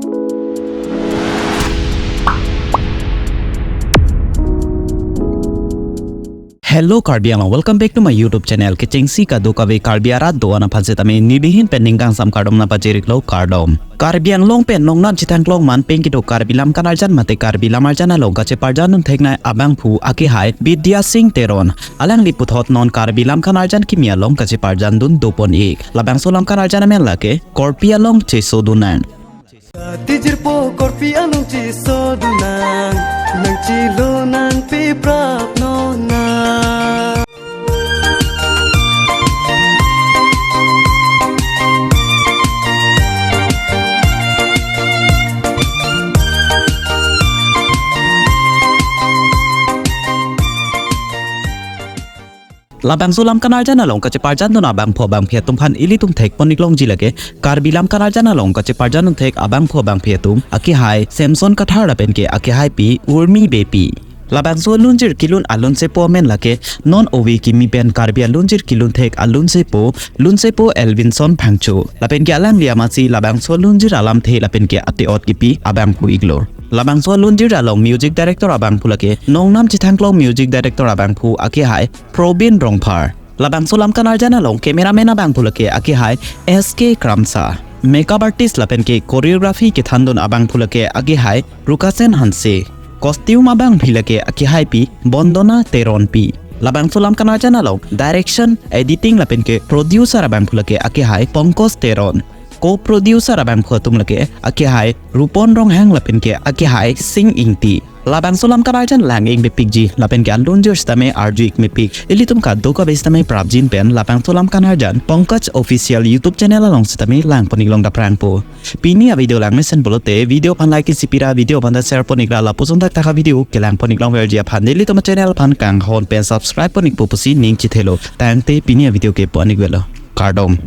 Hello Karbiang, welcome back to my YouTube channel. Kechengsi ka do kabe Karbiara do ana phaje tame nibihin pending kang sam kardom na pajerik lo kardom. Karbiang long pen nong nan chitang long man peng kido Karbilam kanarjan mate Karbilam arjana lo gache parjanun thekna abang phu aki hai Vidya Singh Teron. Alang liputhot non Karbilam kanarjan kimia long gache parjan dun 2.1. Labang solam kanarjana men lake Korpia long cheso dunan. Tijirpo korpia nung ciso dunang nang cilo nan pi prap no na. Labang sulam kanarjana long kache parjan dun abang pho bang phia tum phan ili tum thek ponik long jilake Karbilam kanarjana long kache parjan dun thek abang pho bang phia tum aki hai Samson kathar pen ke aki hai pi urmi bepi. Labang so lunjir kilun alun se po men lake non ovi kimi pen Karbia lunjir kilun thek alun se po Elvinson phangchu lapen ke alam liamasi labang so lunjir alam the lapen ke ate ot kipi abang phu iglor. Labang so lunjir along music director abang phu lake nong nam chithanglo music director abang phu aki hai Probin Rongphar. Labang so lam kanarjana long cameraman abang phu lake aki hai SK Kramsa. Makeup artist lapen ke choreography ke thandon abang phu lake aki hai Rukasen Hanse. Costume abang philake aki hai pi Bondona Teron pi. Labang sulam kanarjana long direction editing lapen ke producer abang phulake aki hai Pankos Teron. Co-producer abang phutum lake aki hai Rupon Ronghang lapen ke aki hai Sing Ingti. Labang sulam kanarjan lang ing bepik ji lapen ke alunjur stame arjuik mepik ilitum ka doka bestame prabjin pen labang sulam kanarjan Pankaj official YouTube channel along stame lang ponik long da prang po. Pini a video lang mesen bolote video pan like sipira video pan da share ponik la pusun tak taka video ke lang ponik long verji pan ilitum channel pan kang hon pen subscribe ponik po pusi ning chithelo tangte pini a video ke ponik velo kardom.